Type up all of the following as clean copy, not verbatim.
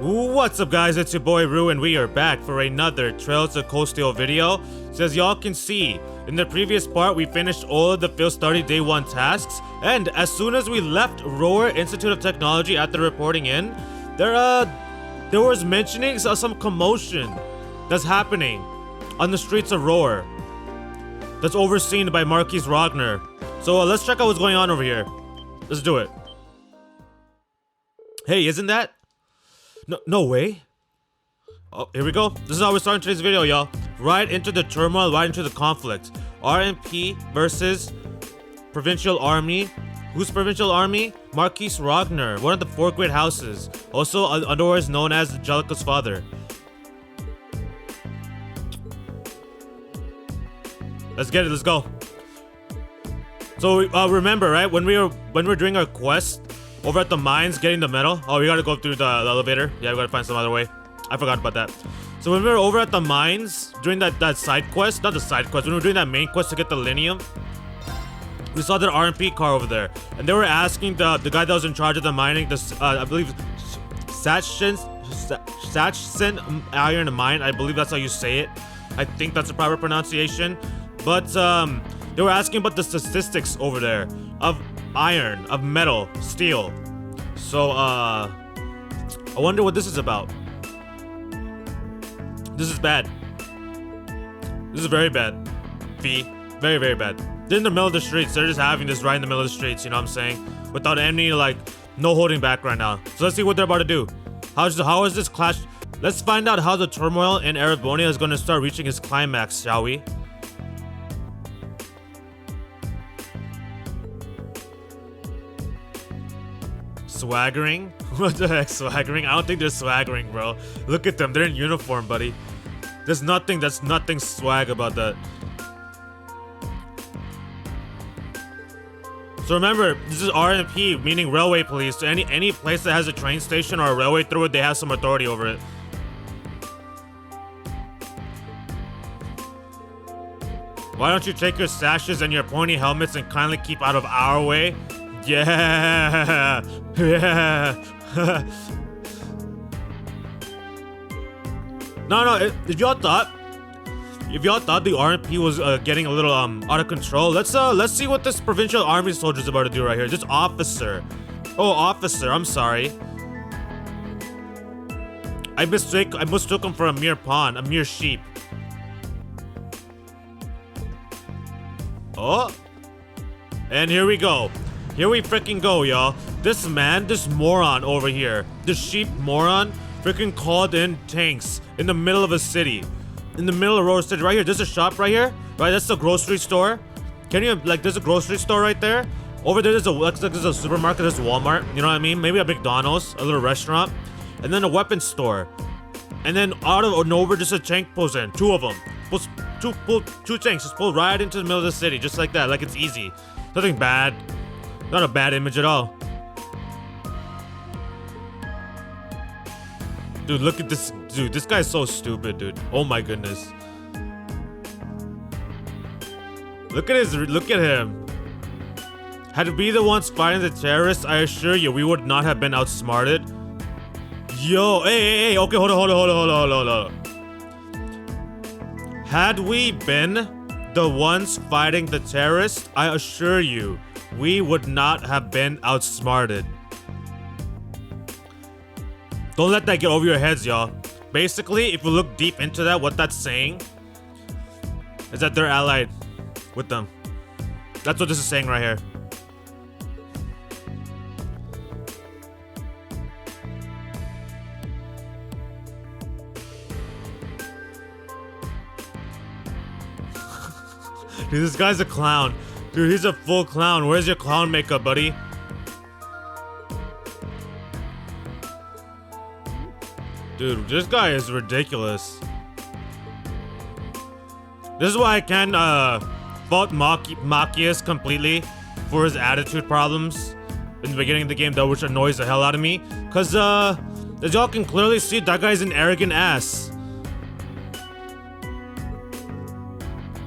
What's up guys, it's your boy Roer and we are back for another Trails to Coastal video. So as y'all can see, in the previous part we finished all of the Phil Starty Day 1 tasks, and as soon as we left Roer Institute of Technology after reporting in, there was mentioning some commotion that's happening on the streets of Roer that's overseen by Marquis Ragnar. So let's check out what's going on over here. Let's do it. Hey, isn't that? No way. Oh, here we go. This is how we're starting today's video, y'all. Right into the turmoil, right into the conflict. RMP versus Provincial Army. Who's Provincial Army? Marquis Ragnar, one of the 4 great houses. Also, otherwise known as Jellicoe's father. Let's get it, let's go. So, remember, right? When we're doing our quest over at the mines, getting the metal. Oh, we gotta go through the elevator. Yeah, we gotta find some other way. I forgot about that. So when we were over at the mines, doing that side quest, not the side quest, when we were doing that main quest to get the linium, we saw that RMP car over there. And they were asking the guy that was in charge of the mining, I believe, Satchin Iron Mine, I believe that's how you say it. I think that's the proper pronunciation. But they were asking about the statistics over there of iron, of metal, steel. So I wonder what this is about. This is bad. This is very bad. Very, very bad. They're in the middle of the streets. They're just having this right in the middle of the streets, you know what I'm saying? Without any, no holding back right now. So let's see what they're about to do. How is this clash? Let's find out how the turmoil in Erebonia is going to start reaching its climax, shall we? Swaggering? What the heck, swaggering? I don't think they're swaggering, bro. Look at them, they're in uniform, buddy. There's nothing swag about that. So remember, this is RMP, meaning railway police. So any place that has a train station or a railway through it, they have some authority over it. Why don't you take your sashes and your pointy helmets and kindly keep out of our way? Yeah. No, if y'all thought the RMP was getting a little out of control, let's see what this Provincial Army soldier is about to do right here. This officer. Oh, officer, I'm sorry. I mistook him for a mere pawn, a mere sheep. Oh. And here we go. Here we freaking go, y'all. This moron over here, this sheep moron, freaking called in tanks in the middle of a city. In the middle of Roer City, right here. There's a shop right here. Right, that's the grocery store. Can you, there's a grocery store right there. Over there, there's a supermarket, there's Walmart. You know what I mean? Maybe a McDonald's, a little restaurant. And then a weapons store. And then out of nowhere, just a tank pulls in. 2 of them. Two tanks just pull right into the middle of the city. Just like that, like it's easy. Nothing bad. Not a bad image at all. Dude, look at this. Dude, this guy's so stupid, dude. Oh my goodness. Look at him. Had we the ones fighting the terrorists, I assure you, we would not have been outsmarted. Yo, hey, okay, hold on. Had we been the ones fighting the terrorists, I assure you, we would not have been outsmarted. Don't let that get over your heads, y'all. Basically, if you look deep into that, what that's saying is that they're allied with them. That's what this is saying right here. Dude, this guy's a clown. Dude, he's a full clown. Where's your clown makeup, buddy? Dude, this guy is ridiculous. This is why I can't fault Machias completely for his attitude problems in the beginning of the game, though, which annoys the hell out of me. Cause as y'all can clearly see, that guy's an arrogant ass.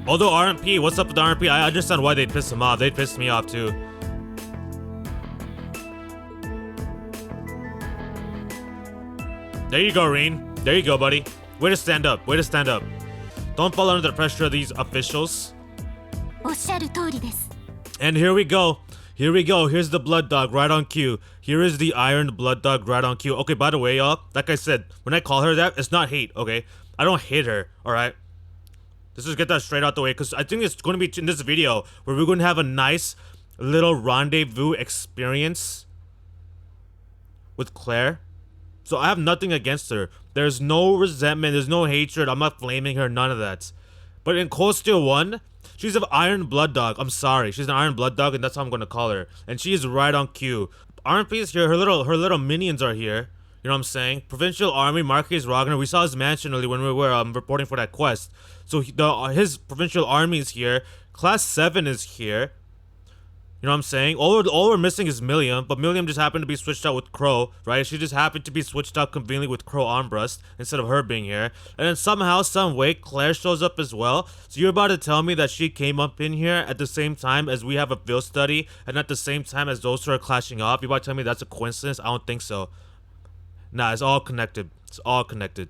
Although RMP, what's up with RMP? I understand why they'd piss him off. They'd piss me off too. There you go, Reen. There you go, buddy. Way to stand up. Way to stand up. Don't fall under the pressure of these officials. おっしゃる通りです。 And here we go. Here we go. Here's the blood dog right on cue. Here is the iron blood dog right on cue. Okay, by the way, y'all, like I said, when I call her that, it's not hate, okay? I don't hate her, alright? Let's just get that straight out the way, because I think it's going to be in this video where we're going to have a nice little rendezvous experience with Claire. So I have nothing against her. There's no resentment, there's no hatred, I'm not flaming her, none of that. But in Cold Steel 1, she's an iron blood dog. I'm sorry, she's an iron blood dog, and that's how I'm gonna call her. And she is right on cue. RMP's here, her little minions are here. You know what I'm saying? Provincial Army, Marquis Ragnar. We saw his mansion earlier when we were reporting for that quest. So his Provincial Army is here. Class 7 is here. You know what I'm saying? All we're missing is Milliam, but Milliam just happened to be switched out with Crow, right? She just happened to be switched out conveniently with Crow Armbrust instead of her being here. And then somehow, some way, Claire shows up as well. So you're about to tell me that she came up in here at the same time as we have a field study, and at the same time as those two are clashing off? You're about to tell me that's a coincidence? I don't think so. Nah, it's all connected. It's all connected.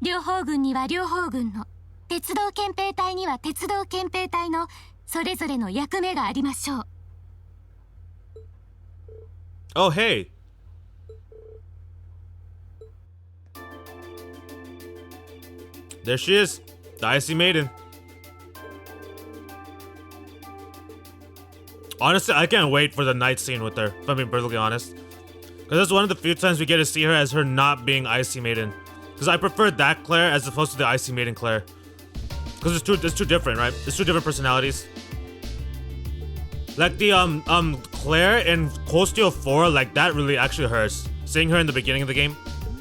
両方軍には両方軍の、鉄道憲兵隊には鉄道憲兵隊のそれぞれの役目がありましょう。Oh, hey. There she is, the Icy Maiden. Honestly, I can't wait for the night scene with her, if I'm being perfectly honest. Because that's one of the few times we get to see her as her not being Icy Maiden. Because I prefer that Claire as opposed to the Icy Maiden Claire. Because it's too different, right? It's two different personalities. Like the Claire in Cold Steel 4, like that really actually hurts. Seeing her in the beginning of the game,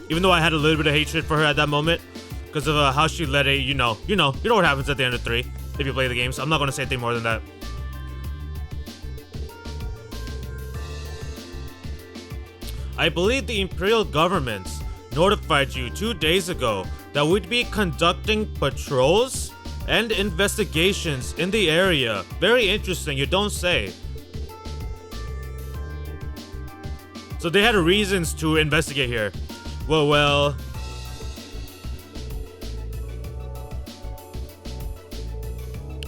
even though I had a little bit of hatred for her at that moment, because of how she led a you know what happens at the end of 3 if you play the game. So I'm not gonna say anything more than that. I believe the Imperial government notified you 2 days ago that we'd be conducting patrols and investigations in the area. Very interesting, you don't say. So they had reasons to investigate here. Well.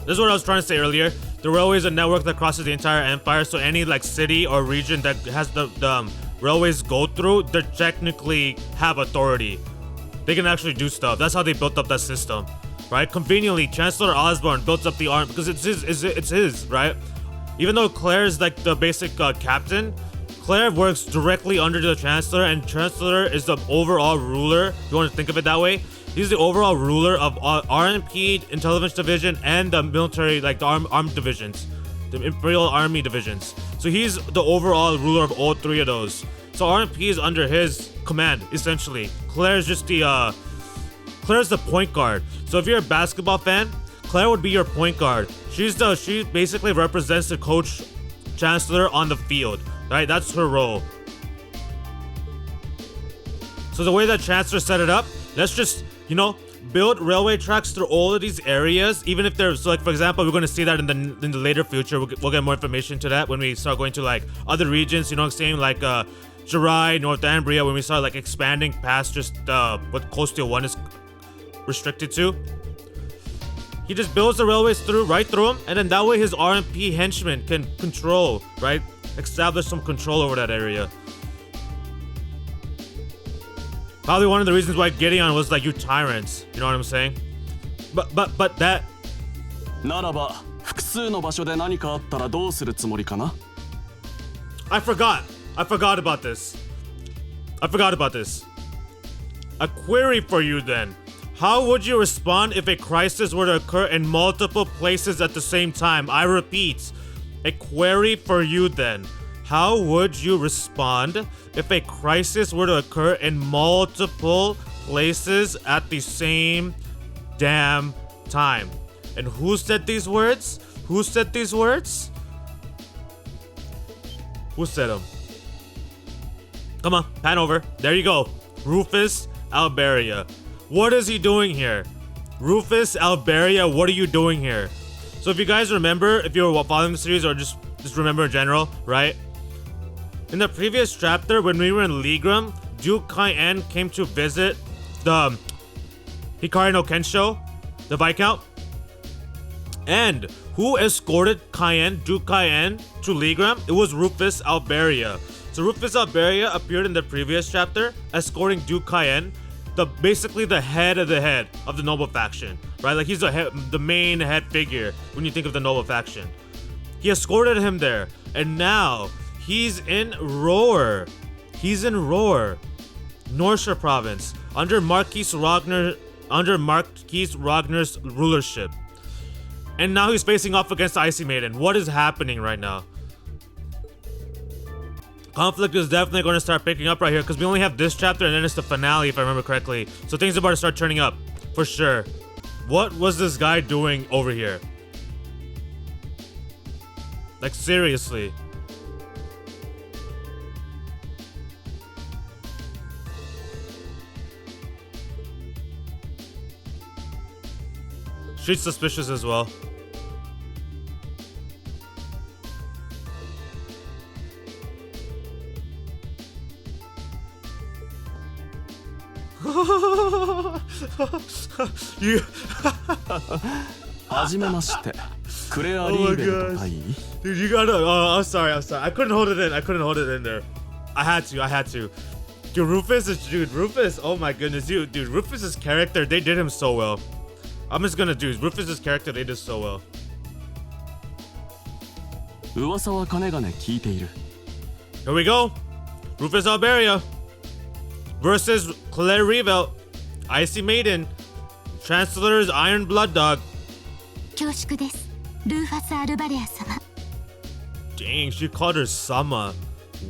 This is what I was trying to say earlier. The railway is a network that crosses the entire empire, so any like city or region that has the railways go through, they technically have authority. They can actually do stuff. That's how they built up that system. Right? Conveniently, Chancellor Osborne built up the arm because it's his, right? Even though Claire is like the basic captain, Claire works directly under the Chancellor, and Chancellor is the overall ruler. If you want to think of it that way, he's the overall ruler of RMP, Intelligence Division, and the military, like the armed divisions, the Imperial Army divisions. So he's the overall ruler of all 3 of those. So RMP is under his command, essentially. Claire's just the Claire's the point guard. So if you're a basketball fan, Claire would be your point guard. She basically represents the coach chancellor on the field, right? That's her role. So the way that Chancellor set it up, let's just, build railway tracks through all of these areas, even if there's, so like, for example, we're going to see that in the later future. We'll get more information to that when we start going to like other regions, you know what I'm saying, like Jirai, North Albarea, when we start like expanding past just what Cold Steel 1 is restricted to. He just builds the railways right through them, and then that way his RMP henchmen can control, right? Establish some control over that area. Probably one of the reasons why Gideon was like, you tyrants, you know what I'm saying? But that... ならば、複数の場所で何かあったらどうするつもりかな? I forgot about this. A query for you then. How would you respond if a crisis were to occur in multiple places at the same time? I repeat, a query for you then. How would you respond if a crisis were to occur in multiple places at the same damn time? And who said these words? Who said these words? Who said them? Come on, pan over. There you go. Rufus Albarea. What is he doing here? Rufus Albarea, what are you doing here? So if you guys remember, if you're following the series or just remember in general, right? In the previous chapter, when we were in Legram, Duke Cayenne came to visit the Hikari no Kensho, the Viscount. And who escorted Duke Cayenne to Legram? It was Rufus Albarea. So Rufus Albarea appeared in the previous chapter, escorting Duke Cayenne, basically the head of the noble faction, right? Like he's the main head figure when you think of the noble faction. He escorted him there, and now he's in Roer. He's in Roer, Norcia province, under Marquis Ragnar's rulership. And now he's facing off against the Icy Maiden. What is happening right now? Conflict is definitely going to start picking up right here because we only have this chapter and then it's the finale if I remember correctly. So things are about to start turning up for sure. What was this guy doing over here? Like seriously. She's suspicious as well. You. はじめまして。クレアリーベルと対位 Dude, you gotta. I'm sorry. I couldn't hold it in. There. I had to. Dude, Rufus. Oh my goodness, dude. Rufus's character, they did him so well. I'm just gonna do Rufus's character, they did so well. 噂はかねがね聞いている Here we go. Rufus Albarea versus Claire Revel, Icy Maiden, Chancellor's Iron Blood Dog. 恐縮です。ルーファス・アルバレア様。 Dang, she called her Sama.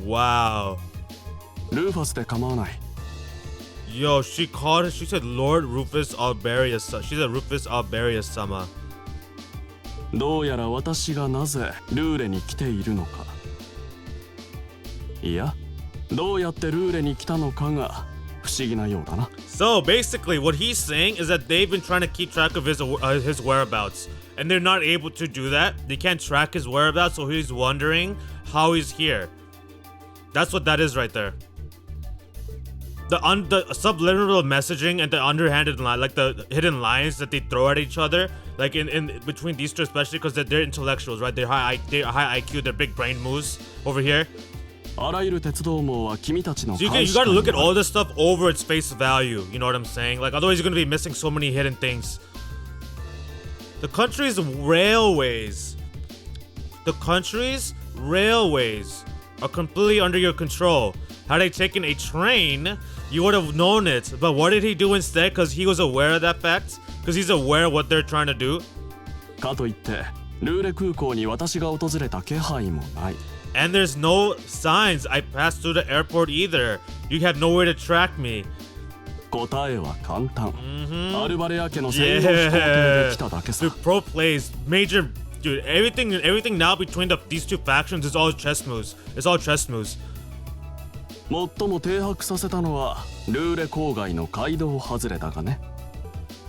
Wow. ルーファスで構わない Yo, she said Lord Rufus Albarea. She said Rufus Albarea Sama. どうやら私がなぜルーレに来ているのかいやどうやってルーレに来たのかが不思議なようだな So basically what he's saying is that they've been trying to keep track of his whereabouts and they're not able to do that. They can't track his whereabouts, so he's wondering how he's here. That's what that is right there. The subliminal messaging and the underhanded line, like the hidden lines that they throw at each other, like in between these two especially, because they're intellectuals, right? They're high IQ, they're big brain moves over here. あらゆる鉄道網は君たちの So you gotta look at all this stuff over its face value. You know what I'm saying? Like otherwise you're gonna be missing so many hidden things. The country's railways are completely under your control. Had I taken a train, you would have known it. But what did he do instead? Because he was aware of that fact? Because he's aware of what they're trying to do? かといってルーレ空港に私が訪れた気配もない And there's no signs I passed through the airport either. You have nowhere to track me. 答えは簡単、アルバレア家の専用飛行艇で来ただけさ Dude, pro plays, major... Dude, everything now between these two factions is all chess moves. It's all chess moves. 最も停泊させたのはルーレ郊外の街道外れだがね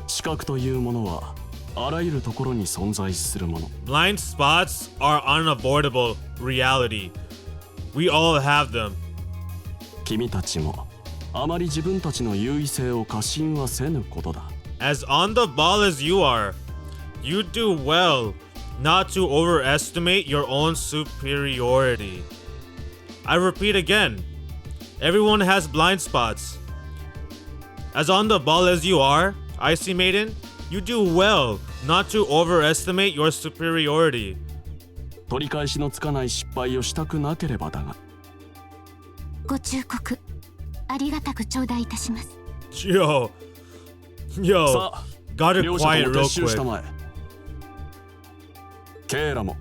視覚というものはあらゆるところに存在するもの Blind spots are unavoidable reality. We all have them. 君たちもあまり自分たちの優位性を過信はせぬことだ As on the ball as you are, you do well not to overestimate your own superiority. I repeat again, everyone has blind spots. As on the ball as you are, Icy Maiden, you do well not to overestimate your superiority. 取り返しのつかない失敗をしたくなければだがご忠告ありがたく頂戴いたします。 Yo, さあ got it 両者と quiet も real 撤収したま quick. えケーラも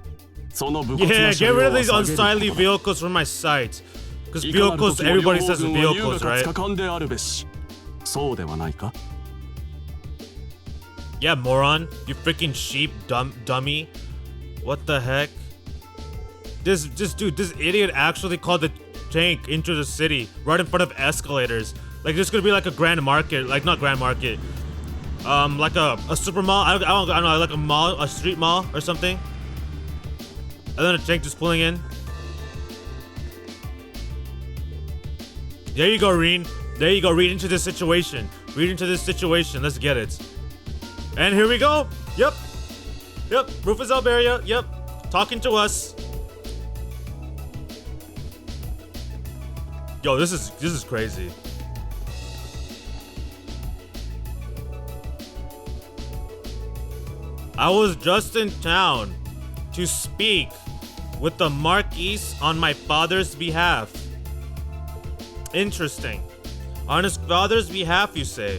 その武骨 Yeah, な車 get 両 rid は of these 下げる unsightly ことだ vehicles from my sight. Because いかなる vehicles, 時も everybody 両 says 軍は優 vehicles, 雅か right? つかんであるべしそうではないか Yeah, moron. You freaking sheep, dummy. What the heck? This idiot actually called the tank into the city right in front of escalators. Like there's gonna be like a grand market, like not grand market, like a super mall. I don't know, like a mall, a street mall or something. And then a tank just pulling in. There you go, Reen. There you go. Read into this situation. Read into this situation. Let's get it. And here we go. Yep. Yep. Rufus Albarea. Yep. Talking to us. Yo, this is crazy. I was just in town to speak with the Marquis on my father's behalf. Interesting. On his father's behalf, you say?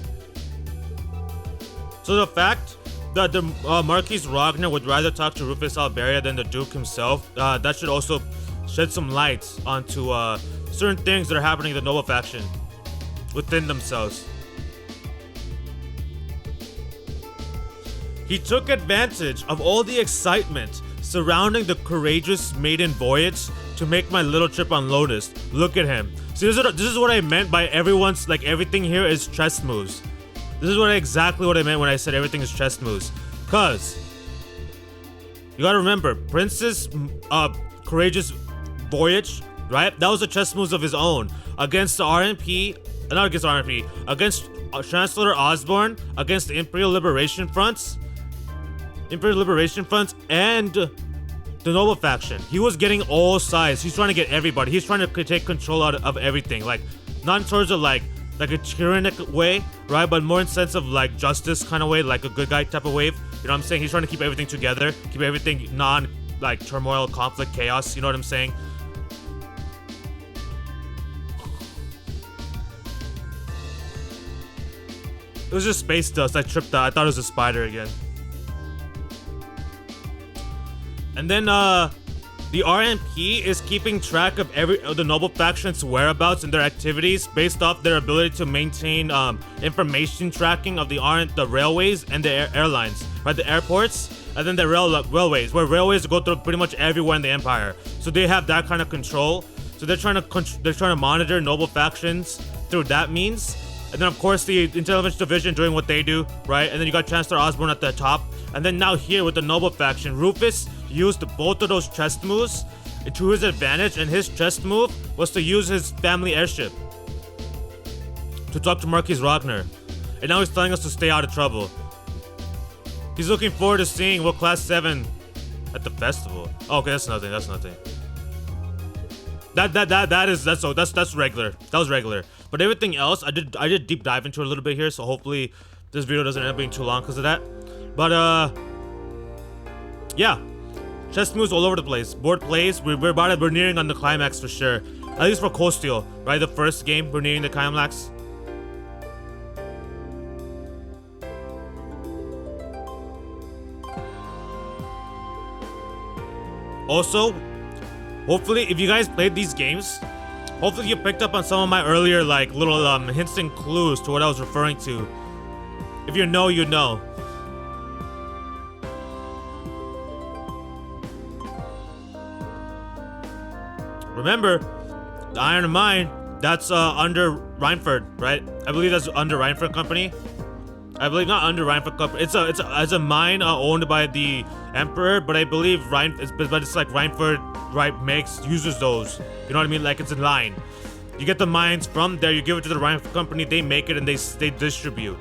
So the fact that the Marquis Ragnar would rather talk to Rufus Albarea than the Duke himself, that should also shed some light onto certain things that are happening in the noble faction within themselves. He took advantage of all the excitement surrounding the courageous maiden voyage to make my little trip on Lotus. Look at him. See, this is what I meant by everyone's, like, everything here is chess moves. This is exactly what I meant when I said everything is chess moves. Cause you gotta remember, Prince's courageous voyage, right? That was a chess moves of his own against the RNP, not against RNP, against Chancellor Osborne, against the Imperial Liberation Fronts, and the noble faction. He was getting all sides. He's trying to get everybody. He's trying to take control out of everything. Like, not in terms of like a tyrannic way, right? But more in sense of like justice kind of way, like a good guy type of wave. You know what I'm saying? He's trying to keep everything together, keep everything like turmoil, conflict, chaos. You know what I'm saying? It was just space dust. I tripped out. I thought it was a spider again. And then the RMP is keeping track of the noble faction's whereabouts and their activities based off their ability to maintain information tracking of the railways and the airlines, right? The airports and then the railways, where railways go through pretty much everywhere in the empire. So they have that kind of control. So they're trying to monitor noble factions through that means. And then of course the intelligence division doing what they do, right? And then you got Chancellor Osborne at the top. And then now here with the noble faction, Rufus used both of those chess moves to his advantage, and his chess move was to use his family airship to talk to Marquis Ragnar. And now he's telling us to stay out of trouble. He's looking forward to seeing what Class 7 at the festival. Oh, okay, that's nothing. That's regular. That was regular. But everything else, I did deep dive into a little bit here, so hopefully this video doesn't end up being too long because of that. But yeah, chess moves all over the place. Board plays, we're nearing on the climax for sure. At least for Coastal, right? The first game, we're nearing the climax. Also, hopefully, if you guys played these games, hopefully you picked up on some of my earlier like little hints and clues to what I was referring to. If you know, you know. Remember, the Iron Mine, that's under Reinford, right? I believe that's under Reinford Company. I believe not under Reinford Company. It's a mine owned by the Emperor, but I believe it's like Reinford, right, uses those. You know what I mean? Like it's in line. You get the mines from there, you give it to the Reinford Company, they make it and they distribute.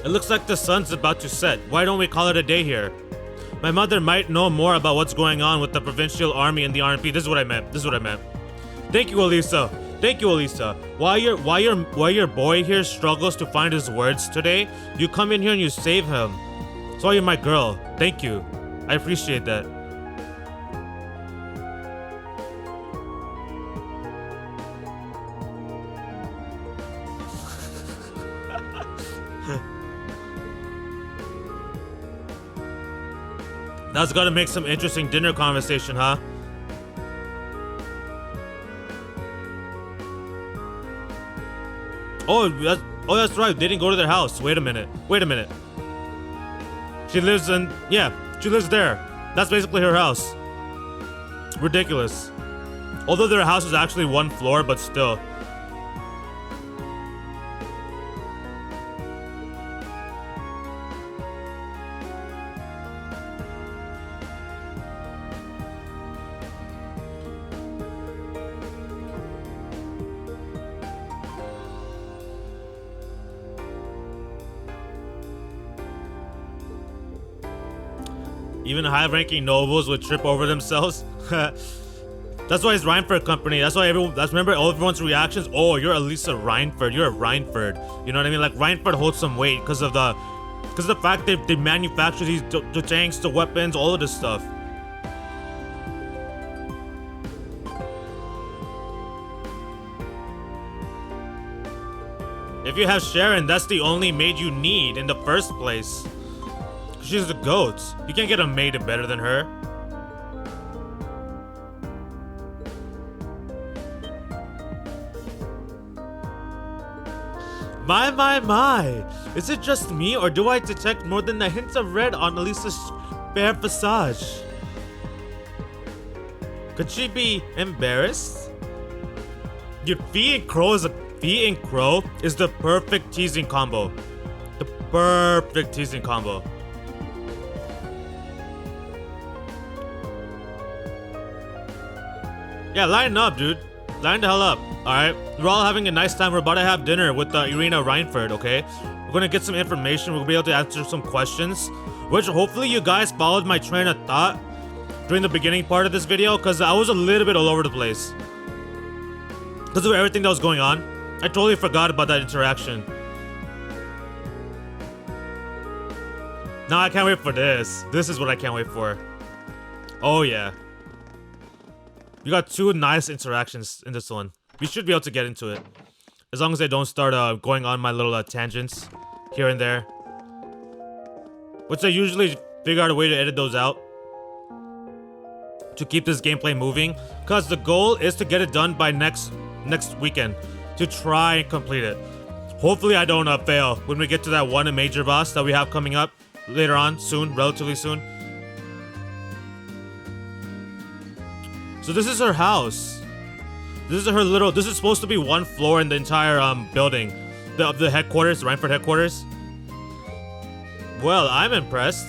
It looks like the sun's about to set. Why don't we call it a day here? My mother might know more about what's going on with the Provincial Army and the RMP. This is what I meant. Thank you, Alisa. While your boy here struggles to find his words today, you come in here and you save him. That's why you're my girl. Thank you. I appreciate that. That's gotta make some interesting dinner conversation, huh? Oh, that's right. They didn't go to their house. Wait a minute. She lives there. That's basically her house. Ridiculous. Although their house is actually one floor, but still. Even high-ranking nobles would trip over themselves. That's why it's Reinford company. That's why remember everyone's reactions. Oh, you're Alisa Reinford. You're a Reinford. You know what I mean? Like Reinford holds some weight because of the fact they manufacture these the tanks, the weapons, all of this stuff. If you have Sharon, that's the only maid you need in the first place. She's the GOAT. You can't get a maid better than her. My. Is it just me, or do I detect more than a hint of red on Alisa's fair visage? Could she be embarrassed? Dude, Fee and Crow is the perfect teasing combo. The perfect teasing combo. Yeah, line up, dude. Line the hell up. Alright, we're all having a nice time. We're about to have dinner with Irina Reinford, okay? We're gonna get some information. We'll be able to answer some questions, which hopefully you guys followed my train of thought during the beginning part of this video, because I was a little bit all over the place. Because of everything that was going on. I totally forgot about that interaction. Now I can't wait for this. This is what I can't wait for. Oh yeah. You got two nice interactions in this one. We should be able to get into it. As long as I don't start going on my little tangents here and there. Which I usually figure out a way to edit those out. To keep this gameplay moving. Because the goal is to get it done by next weekend. To try and complete it. Hopefully I don't fail when we get to that one major boss that we have coming up later on, soon, relatively soon. So this is her house. This is supposed to be one floor in the entire building. The headquarters, the Reinford headquarters. Well, I'm impressed.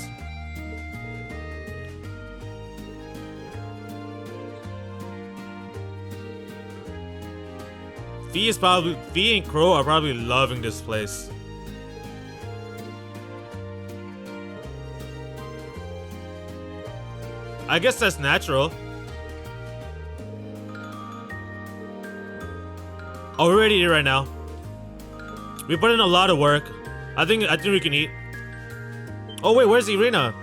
Fee and Crow are probably loving this place. I guess that's natural. Oh, we're ready to eat right now. We put in a lot of work. I think we can eat. Oh wait, where's Irina?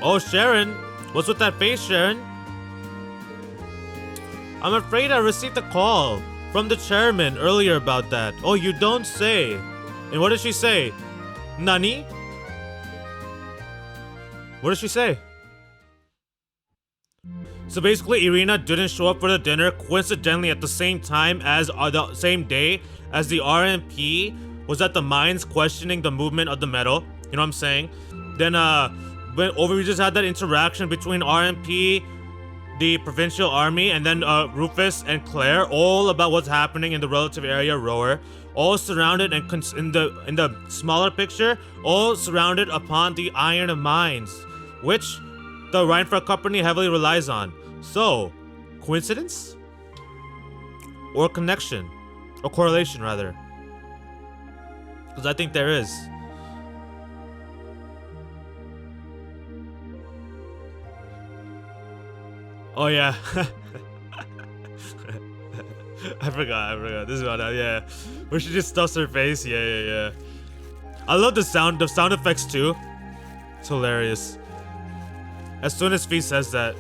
Oh, Sharon. What's with that face, Sharon? I'm afraid I received a call from the chairman earlier about that. Oh, you don't say. And what did she say? Nani? What did she say? So basically, Irina didn't show up for the dinner coincidentally at the same time as the same day as the RMP was at the mines questioning the movement of the metal. You know what I'm saying? Then we just had that interaction between RMP, the Provincial Army, and then Rufus and Claire, all about what's happening in the relative area Roer, all surrounded and in the smaller picture, all surrounded upon the iron mines, which the Reinford company heavily relies on. So, coincidence? Or connection? Or correlation, rather. Because I think there is. Oh yeah. I forgot. This is about that, yeah. Where she just stuffs her face. Yeah. I love the sound effects too. It's hilarious. As soon as Fee says that.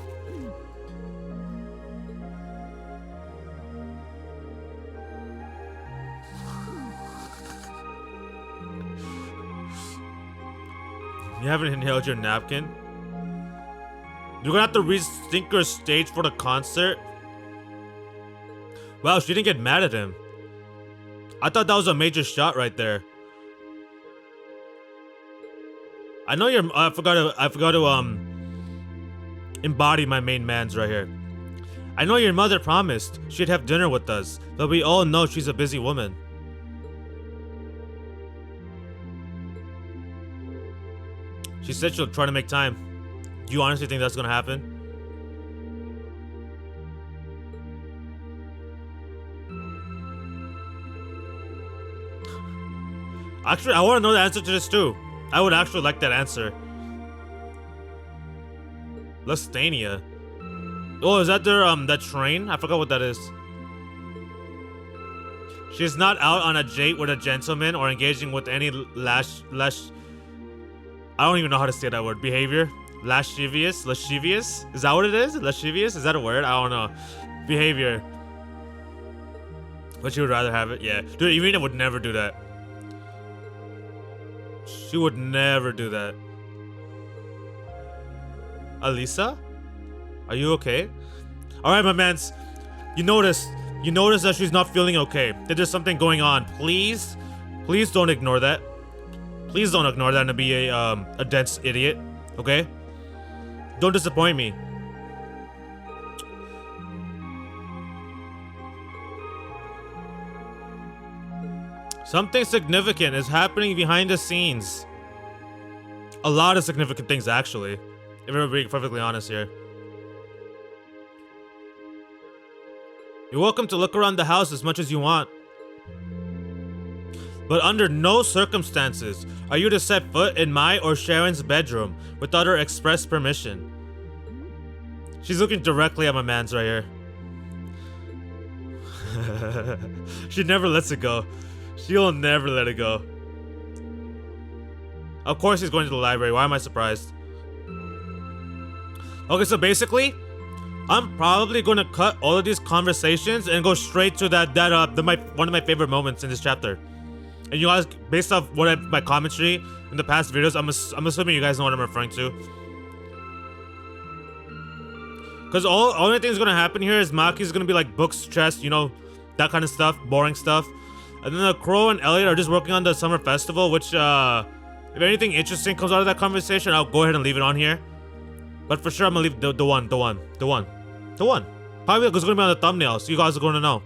You haven't inhaled your napkin? You're gonna have to rethink your stage for the concert? Wow, she didn't get mad at him. I thought that was a major shot right there. I know you're. I forgot to embody my main man's right here. I know your mother promised she'd have dinner with us, but we all know she's a busy woman. She said she'll try to make time. Do you honestly think that's gonna happen? Actually, I want to know the answer to this too. I would actually like that answer. Lestania. Oh, is that their that train? I forgot what that is. She's not out on a date with a gentleman or engaging with any I don't even know how to say that word. Behavior? Lascivious? Lascivious? Is that what it is? Lascivious? Is that a word? I don't know. Behavior. But she would rather have it? Yeah. Dude, Irina would never do that. She would never do that. Alisa? Are you okay? Alright, my mans. You notice that she's not feeling okay. That there's something going on. Please don't ignore that. Please don't ignore that and be a dense idiot. Okay? Don't disappoint me. Something significant is happening behind the scenes. A lot of significant things, actually. If we're being perfectly honest here. You're welcome to look around the house as much as you want. But under no circumstances are you to set foot in my or Sharon's bedroom without her express permission. She's looking directly at my mans right here. She never lets it go. She'll never let it go. Of course he's going to the library. Why am I surprised? Okay, so basically, I'm probably gonna cut all of these conversations and go straight to one of my favorite moments in this chapter. And you guys, based off my commentary in the past videos, I'm assuming you guys know what I'm referring to. Because only thing that's gonna happen here is Maki's gonna be like books, chess, you know, that kind of stuff, boring stuff. And then the Crow and Elliot are just working on the summer festival, which, if anything interesting comes out of that conversation, I'll go ahead and leave it on here. But for sure, I'm gonna leave the one. Probably because it's gonna be on the thumbnail, so you guys are gonna know.